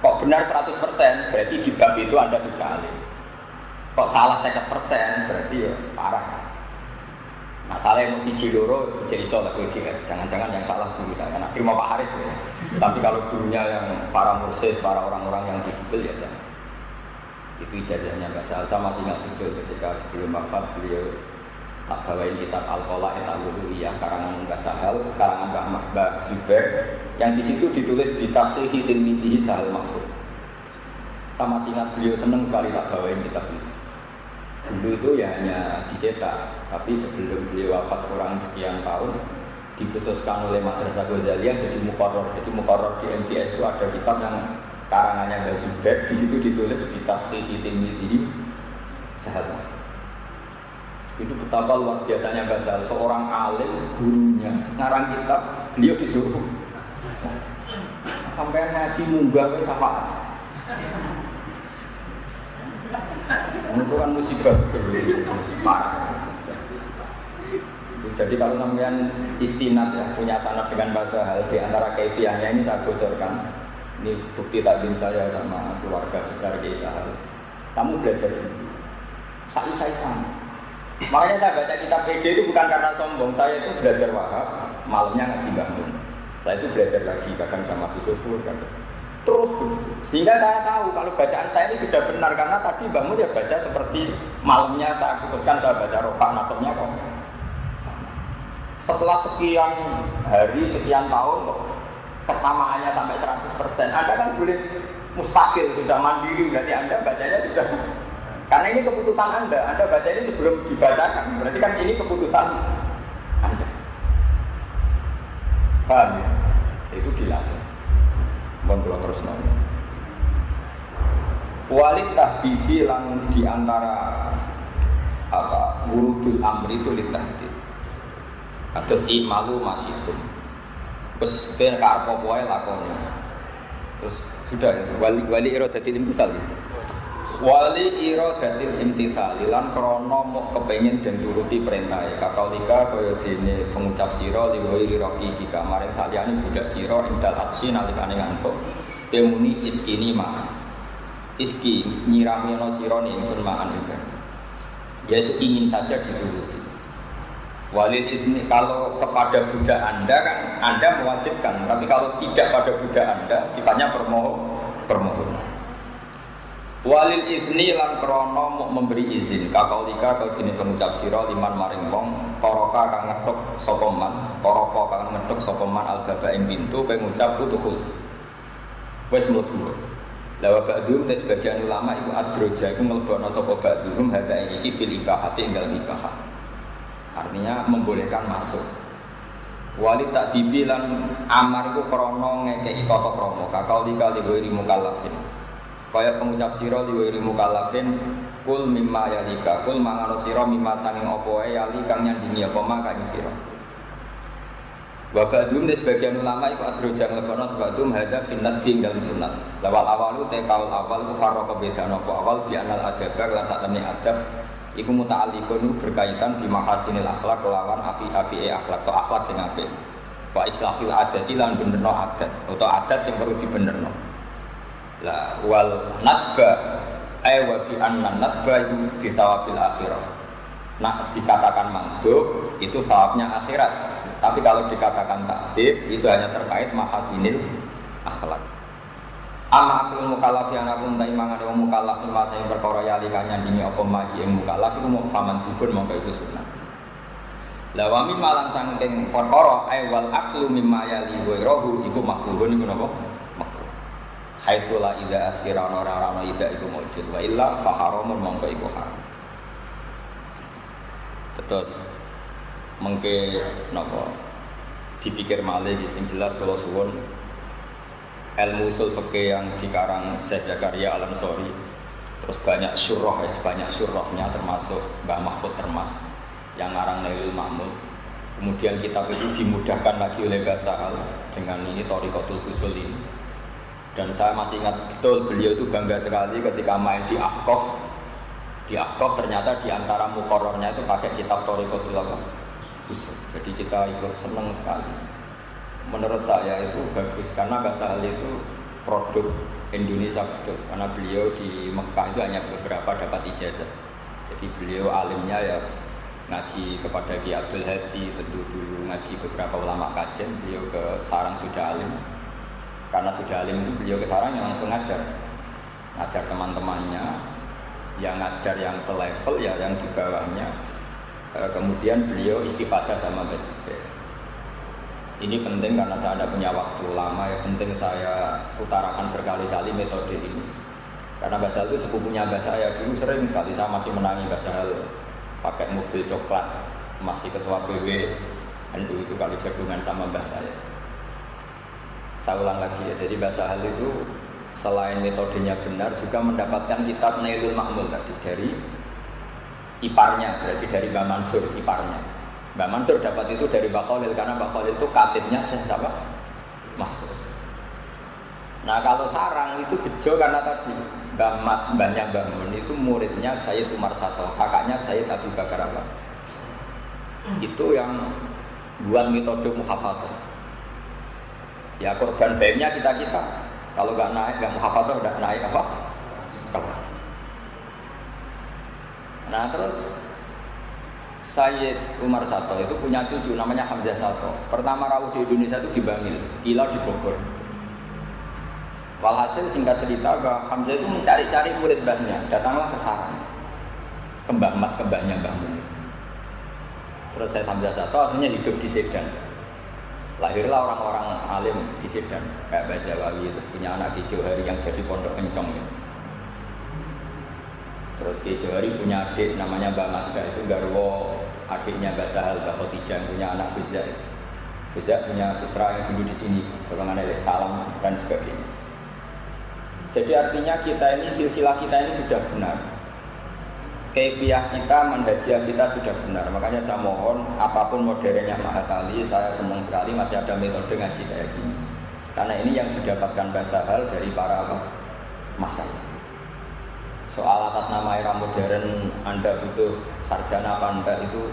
Kok benar 100%, berarti di bab itu Anda sudah alim. Kok salah 50%, berarti ya parah. Masalah emosi jiloro jadi sholat lagi kan. Jangan-jangan yang salah guru saya. Nah, terima Pak Haris ya. Tapi kalau gurunya yang para mursyid, para orang-orang yang didikil ya jangan. Itu ijazahnya Mbak Sal. Saya masih ingat betul ketika sebelum wafat beliau tak bawain kitab Al-Qola Etaluluiyah karangan Mbak Sahal, karangan Mbak Zubair, yang di situ ditulis di Tashihi Tilmidihi Sahal Mahfud. Saya masih ingat beliau senang sekali tak bawain kitab itu. Dulu itu ya hanya dicetak, tapi sebelum beliau wafat kurang sekian tahun diputuskan oleh Madrasah Ghazaliyah jadi muqarrar. Jadi muqarrar di MTS itu ada kitab yang karangannya Mbak Zubair, di situ ditulis di Tashihi Tilmidihi Sahal. Itu betapa luar biasanya Mbak Sahal, seorang alim gurunya ngarang kitab, beliau disuruh sampai ngaji munggah syafaat. Itu kan musibah betul, parah. Jadi kalau sampean istinad ya, punya sanad dengan bahasa hal di antara kaifiahnya ini saya bocorkan. Ini bukti takdim saya sama keluarga besar Kiai Sahal. Kamu belajar dulu. Saya sama. Makanya saya baca kitab PD itu bukan karena sombong. Saya itu belajar Wahab, malamnya ngaji bangun. Saya itu belajar lagi kadang sama Bisufur kadang. Terus begitu. Sehingga saya tahu kalau bacaan saya ini sudah benar karena tadi Mbak Mun ya baca seperti malamnya saya putuskan saya baca rofa nasabnya kok. Setelah sekian hari, sekian tahun kesamaannya sampai 100%. Anda kan boleh mustakil, sudah mandiri, berarti Anda bacanya sudah. Karena ini keputusan Anda baca ini sebelum dibacakan, berarti kan ini keputusan Anda. Paham ya? Itu dilatih. Bangkulah terus nol. Walid tahdidi lang diantara apa wurudul amri itu litahdid. Atas imalu masih itu. Terus ben karep apa wae lakoni. Terus sudah wali iradatil imtisal. Wali iradatil imtisal lan krana mok kepengin den turuti perintahe. Kakalika kaya dene pengucap sira liwiri roki iki kamaring saliyane budak sira ing dal atsi nalikane ngantuk. Pemuni iskini ma. Iski nyirami ana sira ning ingsun maan iki. Yaitu ingin saja dituruti. Walid ini kalau kepada budak Anda kan Anda mewajibkan, tapi kalau tidak pada budak Anda sifatnya permohonan. Walil izni lan krana muk memberi izin kakaulika kau jenis pengucap sira liman maring wong toroka kang ngethuk sapa man toroka kang ngethuk sapa man al-baba ing pintu kowe ngucap utuhul wis mlebu. Lawa ba'dhum te sebagian ulama iku adroja iku nglebono sapa ba'dhum hada iki fil ibahati enggal ibahah. Artinya membolehkan masuk. Wali tak dibilang amar itu krono ngekei toto kromo kakau dikali wiri mukallafin. Kaya pengucap siro di wiri mukallafin kul mimma yalika kul mangano siro mimma sanging opoe yali kang nyandingi apa maka siro. Wa ba'dhum de sebagian ulama iku adroja nglekono sebabum hadza finnat dalam sunat. Lawal awalu te kaul awal ku farqa bedana apa awal bi anal adab lan saktemene adab iku muta'alliqun berkaitan di mahasinil akhlak kelawan api-api akhlak atau akhlak sing apik. Wa islahil adati lan benerno adat atau adat sing perlu dibenerno. Lah wal nadba wa bi anna nadba iku bisawabil akhirah. Nah dikatakan mandub itu sawabnya akhirat. Tapi kalau dikatakan takdib itu hanya terkait mahasinil akhlak. Ama akul mukallaf yang aku entai mangan wong mukallaf masa yang perkara yalikanya dini apa maji yang mukallaf iku mau faman dibun mongko iku sunah. La wa min malan saking perkara wal aklu mimma yali wa rahu iku makruhun iku napa? Makruh. Haitsu la ida askirana ora ida iku maujud wa illa fa haramun mongko iku haram. Terus mengke napa dipikir malih sing jelas kalau suwun ilmu usul fikih yang dikarang Syekh Zakaria Al-Ansori terus banyak syurahnya termasuk Mbah Mahfud termasuk yang ngarang Nailul Ma'mul. Kemudian kitab itu dimudahkan lagi oleh Mbah Sahal dengan ini Thariqatul Usul ini. Dan saya masih ingat betul beliau itu bangga sekali ketika main di Ahqaf. Di Ahqaf ternyata di antara muqarrarnya itu pakai kitab Thariqatul Usul. Jadi kita ikut senang sekali. Menurut saya itu bagus karena Mbah Sahal itu produk Indonesia betul. Karena beliau di Mekah itu hanya beberapa dapat ijazah. Jadi beliau alimnya ya ngaji kepada Ki Abdul Hadi, tentu dulu ngaji beberapa ulama kajen. Beliau ke Sarang sudah alim. Karena sudah alim itu beliau ke Sarang yang langsung ngajar teman-temannya, yang ngajar yang selevel ya yang di bawahnya. Kemudian beliau istifadah sama Mbah Zubair. Ini penting karena saya ada punya waktu lama ya penting saya utarakan berkali-kali metode ini. Karena Mbah Sahal itu sepupunya Mbah saya dulu sering sekali saya masih menangi Mbah Sahal pakai mobil coklat masih ketua PW NU itu kali jagungan sama Mbah saya. Saya ulang lagi ya. Jadi Mbah Sahal itu selain metodenya benar juga mendapatkan kitab Nailul Ma'mul tadi dari iparnya, berarti dari Mbah Mansur iparnya. Mbah Mansur dapat itu dari Mbah Khalil karena Mbah Khalil itu katibnya siapa? Mahfud. Nah kalau Sarang itu bejo karena tadi mbahnya Mbah Mun itu muridnya Sayyid Umar Sato, kakaknya Sayyid Abu Bakar apa? Itu yang buat metode muhafadzah. Ya korban baiknya kita. Kalau nggak naik, nggak muhafadzah udah naik apa? Kelas. Nah terus Sayyid Umar Sato itu punya cucu namanya Hamzah Sato. Pertama rawuh di Indonesia itu di Bangil, Kila di Bogor. Walhasil singkat cerita bahwa Hamzah itu mencari-cari murid mbahnya, datanglah ke Sarang, kembahnya Mbah Mun. Terus Sayyid Hamzah Sato akhirnya hidup di Sedan. Lahirlah orang-orang alim di Sedan, kayak Mbah Zawawi, terus punya anak Ki Johari yang jadi pondok Encong. Terus Ki Johari punya adik namanya Mbak Magda, itu garwo adiknya Mbak Sahal, Mbak Khotijah, punya anak Buzak punya putra yang dulu di sini, golongan Elek Salam dan sebagainya. Jadi artinya kita ini, silsilah kita ini sudah benar. Kaifiyah kita, manhajiyah kita sudah benar. Makanya saya mohon, apapun modernnya Mahatali, saya senang sekali masih ada metode ngaji kayak gini. Karena ini yang didapatkan Mbak Sahal dari para masyayikh. Soal atas nama era modern Anda butuh sarjana apa Anda itu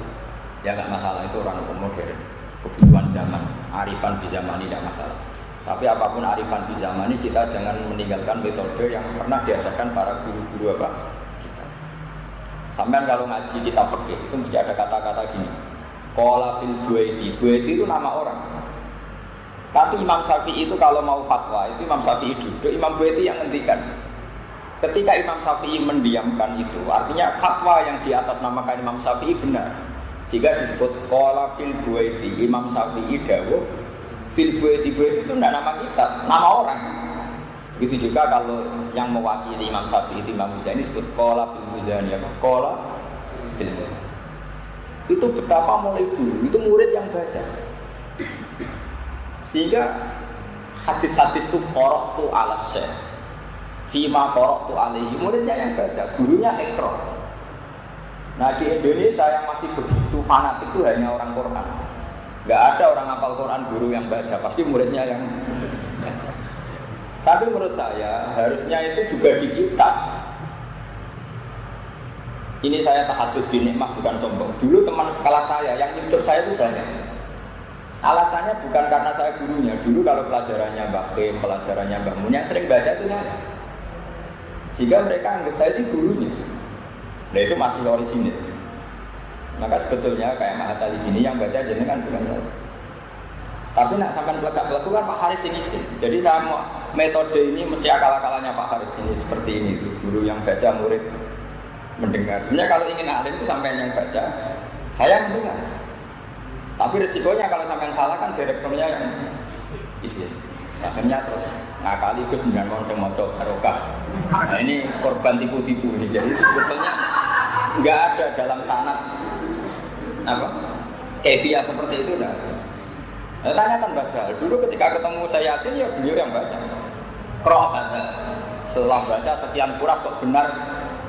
ya nggak masalah, itu orang modern, kebutuhan zaman, arifan di zaman ini tidak masalah. Tapi apapun arifan di zaman ini kita jangan meninggalkan metode yang pernah diajarkan para guru-guru apa kita. Sampai kalau ngaji kita fikih itu mesti ada kata-kata gini. Qala fil Buaiti itu nama orang. Tapi Imam Syafi'i itu kalau mau fatwa itu Imam Syafi'i duduk, Imam Buaiti yang ngendikan. Ketika Imam Syafi'i mendiamkan itu, artinya fatwa yang di atas namakan Imam Syafi'i benar. Sehingga disebut qala fil Buaiti, Imam Syafi'i dawuh fil Buaiti itu tidak nama kita, nama orang. Begitu juga kalau yang mewakili Imam Syafi'i itu Imam Muzani disebut qala fil Muzani, apa? Qala fil Muzani. Itu betapa mulai dulu, itu murid yang baca. Sehingga hadis-hadis itu qara'tu ala syekh fima qara'tu alaihi, muridnya yang baca, gurunya ikra. Nah di Indonesia yang masih begitu fanatik itu hanya orang Quran. Nggak ada orang hafal Quran guru yang baca, pasti muridnya yang baca. Tapi menurut saya harusnya itu juga di kita. Ini saya tahadus binikmah bukan sombong. Dulu teman sekelas saya yang nyudur saya itu banyak. Alasannya bukan karena saya gurunya. Dulu kalau pelajarannya Mbak Kim, pelajarannya Mbak Mun yang sering baca itu saya. Sehingga mereka anggap saya itu gurunya. Nah itu masih orisinil. Maka sebetulnya kayak Mahatali gini yang baca jenengan bukan saya. Tapi nak sampai pelegak-pelegak kan Pak Haris ini sih. Jadi saya mau metode ini mesti akal-akalannya Pak Haris ini seperti ini. Guru yang baca, murid mendengar. Sebenarnya kalau ingin alim itu sampai yang baca, saya mendengar. Tapi resikonya kalau sampai salah kan direkturnya yang isi. Sampai terus ngakali Gus dengan mau semoto barokah. Nah ini korban tipu-tipu ini. Jadi sebetulnya nggak ada dalam sanad apa kefiah seperti itu dah. Nah, tanyakan Mbak Sal, dulu ketika ketemu saya Yasin ya beliau yang baca. Kroh baca. Setelah baca sekian kuras kok benar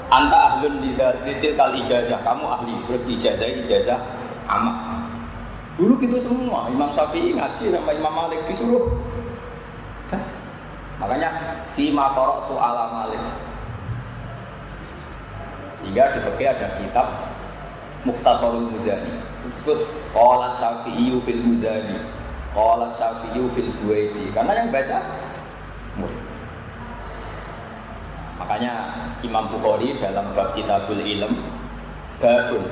anta ahlun litil kal ijazah, kamu ahli, terus ijazah amak. Dulu gitu semua, Imam Syafi'i ngaji sama Imam Malik disuruh baca. Makanya fima qara'tu ala Malik. Sehingga di fikih ada kitab Mukhtasarul Muzani. Disebut qala Syafi'i fil Muzani, qala Syafi'i fil Buaiti. Karena yang baca murid. Makanya Imam Bukhari dalam bab Kitabul Ilm babun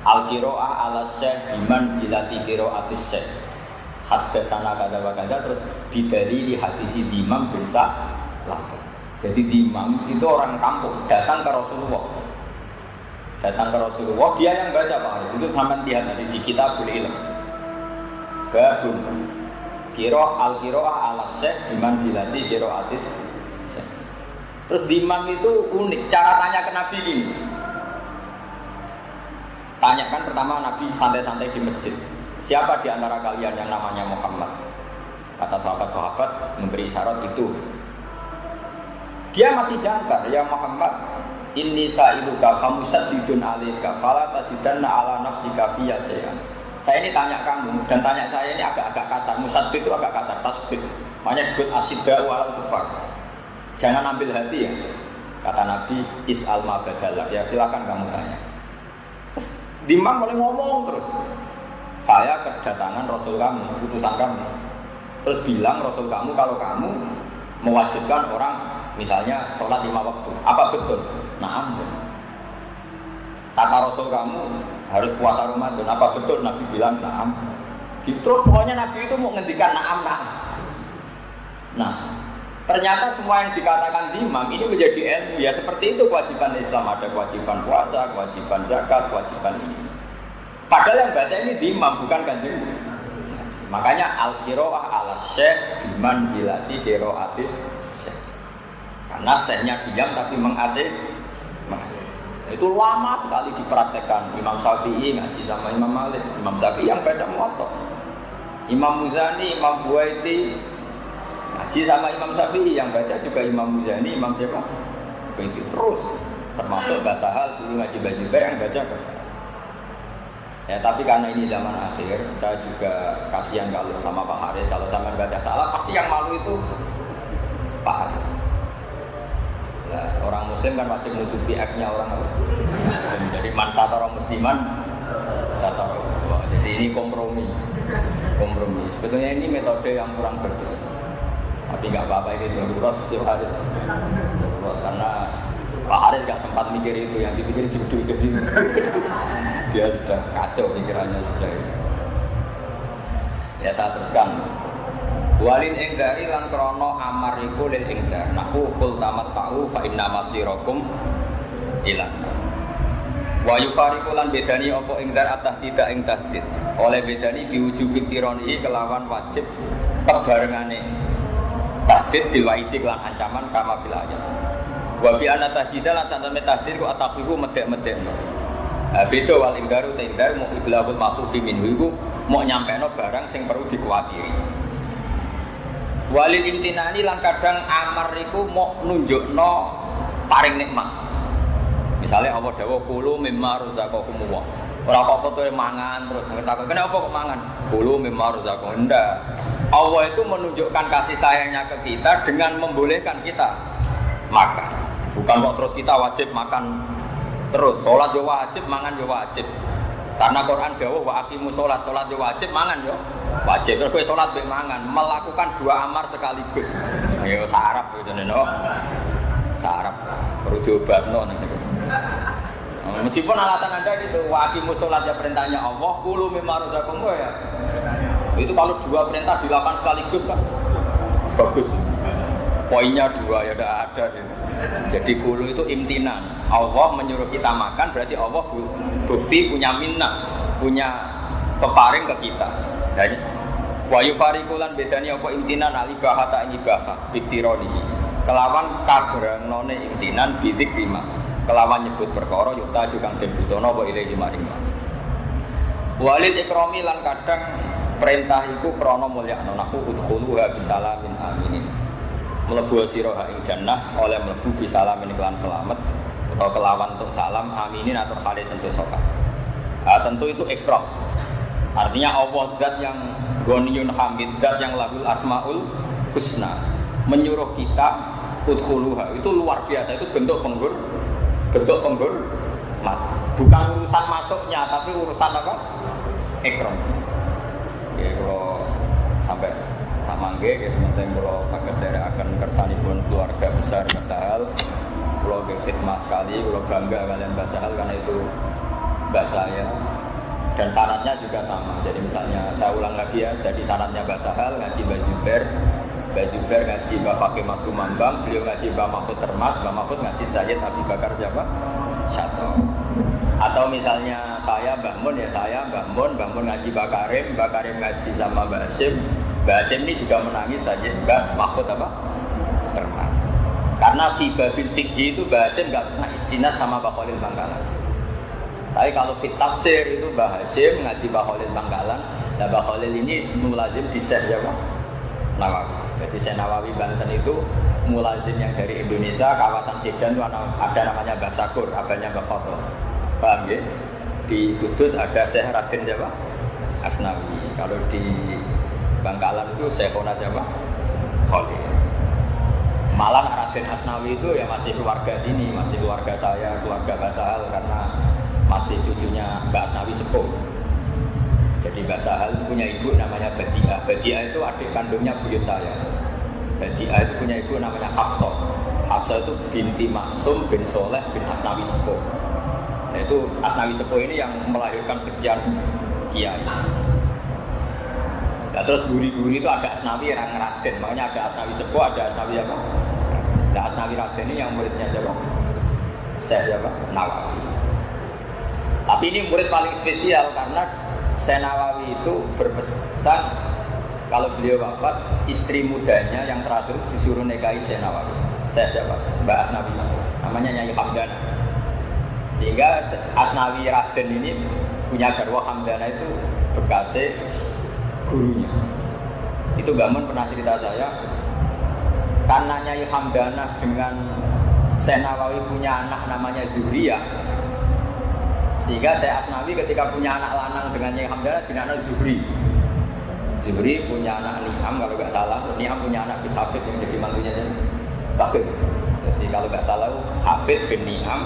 al-qira'ah ala syekh biman zilati qira'atis syekh haddatsana kada wa kada terus bidalili hadisi Imam bin Sa'lah. Jadi Imam itu orang kampung datang ke Rasulullah. Datang ke Rasulullah, dia yang baca Pak Haris. Itu sampean lihat tadi di Kitabul Ilm. Babun al-qira'ah ala syekh biman zilati qira'atis syekh. Terus di imam itu unik, cara tanya ke Nabi gini. Tanyakan pertama Nabi santai-santai di masjid. Siapa di antara kalian yang namanya Muhammad? Kata sahabat-sahabat memberi isyarat itu. Dia masih jangkar, ya Muhammad, inni sa'iluka famusaddidun alika fala tajidanna ala nafsika fiyya syai'an. Saya ini tanya kamu dan tanya saya ini agak-agak kasar. Musaddid itu agak kasar, tasdid. Makanya disebut asyidda walal kufar. Jangan ambil hati ya, kata Nabi is'al ma badalak, ya silakan kamu tanya. Terus Imam mulai ngomong terus, saya kedatangan Rasul kamu, utusan kamu. Terus bilang Rasul kamu kalau kamu mewajibkan orang misalnya sholat 5 waktu, apa betul? Na'am. Kata Rasul kamu harus puasa Ramadan, apa betul? Nabi bilang na'am. Terus pokoknya Nabi itu mau ngendikan na'am. Nah, ternyata semua yang dikatakan di imam ini menjadi ilmu. Ya seperti itu kewajiban Islam, ada kewajiban puasa, kewajiban zakat, kewajiban ini. Padahal yang baca ini di imam bukan kanjeng. Makanya al-qira'ah ala syekh bimanzilati qira'atis syekh. Karena syekhnya diam tapi mengasih. Itu lama sekali dipraktekkan. Imam Syafi'i ngaji sama Imam Malik, Imam Syafi'i yang baca Muwatta. Imam Muzani, Imam Buaiti ngaji sama Imam Syafi'i, yang baca juga Imam Muzani, Imam siapa? Begitu terus, termasuk bahasa hal dulu ngaji bahasa yang baca bahasa. Ya tapi karena ini zaman akhir, saya juga kasihan kalau sama Pak Haris, kalau sampai baca salah, pasti yang malu itu Pak Haris. Nah, orang Muslim kan wajib menutupi aibnya orang Muslim. Jadi man satara musliman satara. Jadi ini kompromi. Sebetulnya ini metode yang kurang bagus. Tapi nggak apa-apa, ini darurat tiap hari. Karena Pak Haris nggak sempat mikir itu, yang dipikir judul jadi dia sudah kacau pikirannya sudah. Ya saya teruskan. Walin engdari lan krono amar iku lil engdar. Nahu kul tamat ta'u fa inna masirakum ilan. Wa yufariqu lan bedani apa engdar atah tidak ing tahdid. Oleh bedani diwujubi tironi kelawan wajib kebarengane tahdid bil waidi lan ancaman kama fil ayat. Wa bi anna tahdida lan santane tahdid ku atafiku medek-medekno. Beda wal engdaru ta engdar mau iblahul mafufi minhu iku mau nyampeno barang sing perlu dikuwatiri. Walil imtinani lan kadang amar iku mau nunjukno paring nikmat. Misalnya Allah dawuh kulu mimma razaqakumullah. Ora kok fotoe mangan terus ngerti kenapa kok mangan? Kulu mimma razaqakum. Ndak. Allah itu menunjukkan kasih sayangnya ke kita dengan membolehkan kita makan. Bukan kok terus kita wajib makan terus. Salat yo wajib, mangan yo wajib. Karena Quran dawuh wa aqimus salat, salat yo wajib, mangan yo wajib. Terus kowe salat mbek mangan, melakukan dua amar sekaligus. Ayo sarap yo jenenge. Sarap. Perlu diobatno niku. Meskipun alasan Anda gitu, waqimus sholat ya perintahnya Allah, kulu mimma razaqakum ya. Itu kalau dua perintah dilakukan sekaligus kan bagus. Poinnya dua ya udah ada gitu. Jadi kulu itu imtinan. Allah menyuruh kita makan berarti Allah bukti punya minnah, punya peparing ke kita. Dan wa yufariqulan bedani apa imtinan alibahata ibahah bitironihi. Kelawan kabranone imtinan bidik lima. Kelawan nyebut perkara yukta juga den butono wa ilahi maring. Walid ikrami lan kadang perintah iku krana mulyakno nahu udkhuluha bisalamin aminin. Mlebu sira ing jannah oleh mlebu bisalamin kelan selamat atau kelawan untuk salam aminin atau khali sentosa. Tentu itu ikram. Artinya Allah zat yang ghaniyun hamid, zat yang lahul asmaul husna menyuruh kita udkhuluha. Itu luar biasa, itu bentuk penghormatan. Bukan urusan masuknya, tapi urusan apa? Ikram. Ya kalau sampai sama nggih, sementing kalau saged nderekaken kersanipun keluarga besar Mbah Sahal, kalau khidmah sekali, kalau bangga kalian Mbah Sahal karena itu mbak saya. Dan syaratnya juga sama. Jadi misalnya saya ulang lagi ya, jadi syaratnya Mbah Sahal ngaji Mbah Zubair ngaji Mbah Fakih Mas Kumambang, beliau ngaji Mbah Mahfud Termas, Mbah Mahfud ngaji Sayyid Abi Bakar siapa? Syato. Atau misalnya saya Mbah Mun ya saya Mbah Mun ngaji Mbah Karim ngaji sama Mbah Hasyim ini juga menangis Sayyid Mbah Mahfud apa? Termas. Karena fi babil fikhi itu Mbah Hasyim enggak pernah istinad sama Mbah Khalil Bangkalan. Tapi kalau fit tafsir itu Mbah Hasyim ngaji Mbah Khalil Bangkalan, dan Mbah Khalil ini mulazim di Syekh siapa? Nawawi. Jadi Syekh Nawawi Banten itu mulazim yang dari Indonesia, kawasan Sidan itu ada namanya Mbah Syakur, abahnya Mbah Fadl. Paham ya? Di Kudus ada Syekh Raden siapa? Asnawi. Kalau di Bangkalan itu Syekhona siapa? Khalil. Malah Raden Asnawi itu ya masih keluarga sini, masih keluarga saya, keluarga Mbah Sahal karena masih cucunya Mbak Asnawi sepuh. Jadi Mbak Sahal punya ibu namanya Badiah. Badiah itu adik kandungnya buyut saya. Badiah itu punya ibu namanya Hafsah. Hafsah itu binti Maksum bin Soleh bin Asnawi Sepuh. Nah, itu Asnawi Sepuh ini yang melahirkan sekian kiai. Nah, terus guri-guri itu ada Asnawi yang Raden. Makanya ada Asnawi Sepuh, ada Asnawi apa? Nah, Asnawi Raden ini yang muridnya siapa? Syekh siapa? Nawawi. Tapi ini murid paling spesial karena Syekh Nawawi itu berpesan kalau beliau wafat, istri mudanya yang terakhir disuruh nikahi Syekh Nawawi. Syekh siapa? Mbak Asnawi, namanya Nyai Hamdana. Sehingga Asnawi Raden ini punya garwa Hamdana itu bekasnya gurunya. Itu Mbak Mun pernah cerita saya, karena Nyai Hamdana dengan Syekh Nawawi punya anak namanya Zuhriyah, sehingga Syekh Asnawi ketika punya anak lanang dengan Nyai Hamdana dinamakan Zuhri. Zuhri punya anak Ni'am kalau nggak salah, terus Ni'am punya anak Bisafid yang jadi mantunya Bakir. Jadi kalau nggak salah Hafid bin Ni'am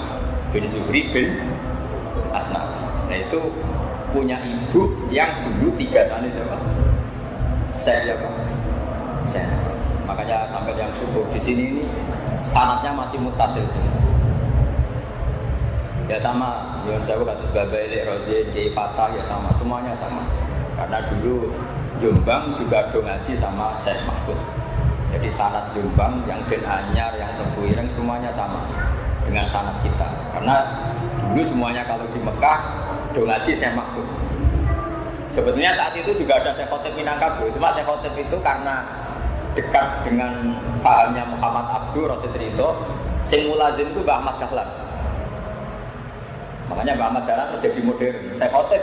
bin Zuhri bin Asnawi. Nah itu punya ibu yang dulu tiga sana siapa? Syekh siapa? Syekh. Makanya sampai yang syukur di sini ini sanadnya masih mutasil sini. Ya sama, Yon Sewu kados Babaili Rozin, Kiai Fatah ya sama, semuanya sama. Karena dulu Jombang juga do ngaji sama Syekh Mahfud. Jadi sanad Jombang, yang Den Anyar, yang Tebu Ireng semuanya sama dengan sanad kita. Karena dulu semuanya kalau di Mekah do ngaji Syekh Mahfud. Sebetulnya saat itu juga ada Syekh Khotib Minangkabau. Cuma Syekh Khotib itu karena dekat dengan pahamnya Muhammad Abdur Rasid Ridho, sing mulazim itu Mbah Ahmad Dahlan. Makanya Mbah Ahmad Dahlan terus jadi modern. Syekh Khotib,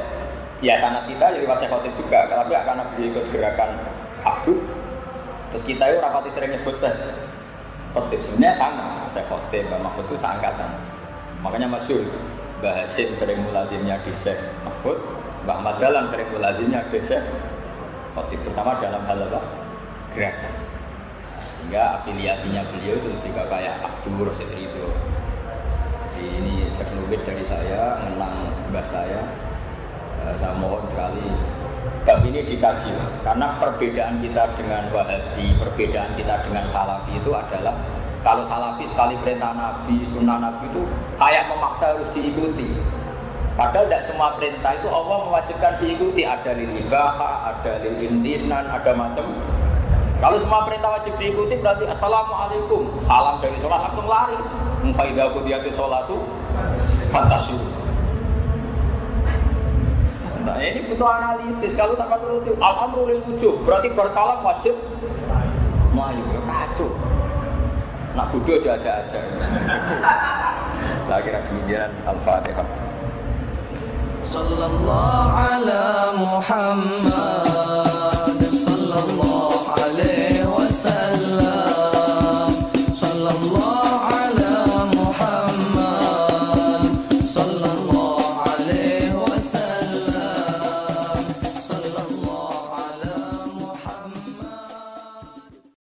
ya sanad kita lewat Syekh Khotib juga, tapi karena beliau ikut gerakan Abdur, terus kita itu rapati sering nyebut Syekh Khotib. Sebenarnya sama, Syekh Khotib, Mbah Mahfud itu seangkatan. Makanya masyhur Mbah Hasim sering mulazimnya di Syekh Mahfud, Mbah Ahmad Dahlan sering mulazimnya di Syekh Khotib, terutama dalam hal apa? Gerakan. Nah, sehingga afiliasinya beliau itu lebih kayak Abdur seperti itu. Jadi ini sekelumit dari saya mengenang mbah saya. Saya mohon sekali bab ini dikaji, karena perbedaan kita dengan Wahabi, perbedaan kita dengan Salafi itu adalah kalau Salafi sekali perintah Nabi, sunnah Nabi itu kayak memaksa harus diikuti. Padahal tidak semua perintah itu Allah mewajibkan diikuti. Ada lil ibaha, ada lil imtinan, ada macam. Kalau semua perintah wajib diikuti berarti assalamualaikum, salam dari sholat langsung lari. Faidah qudiyati sholatu fantasi. Nah, ini butuh analisis. Kalau sama turuti al-amru lil wujub, berarti bersalam wajib. Melayu ya kacau. Nak bodoh aja. Saya kira demikian. Al-Fatihah. Sallallahu ala Muhammad.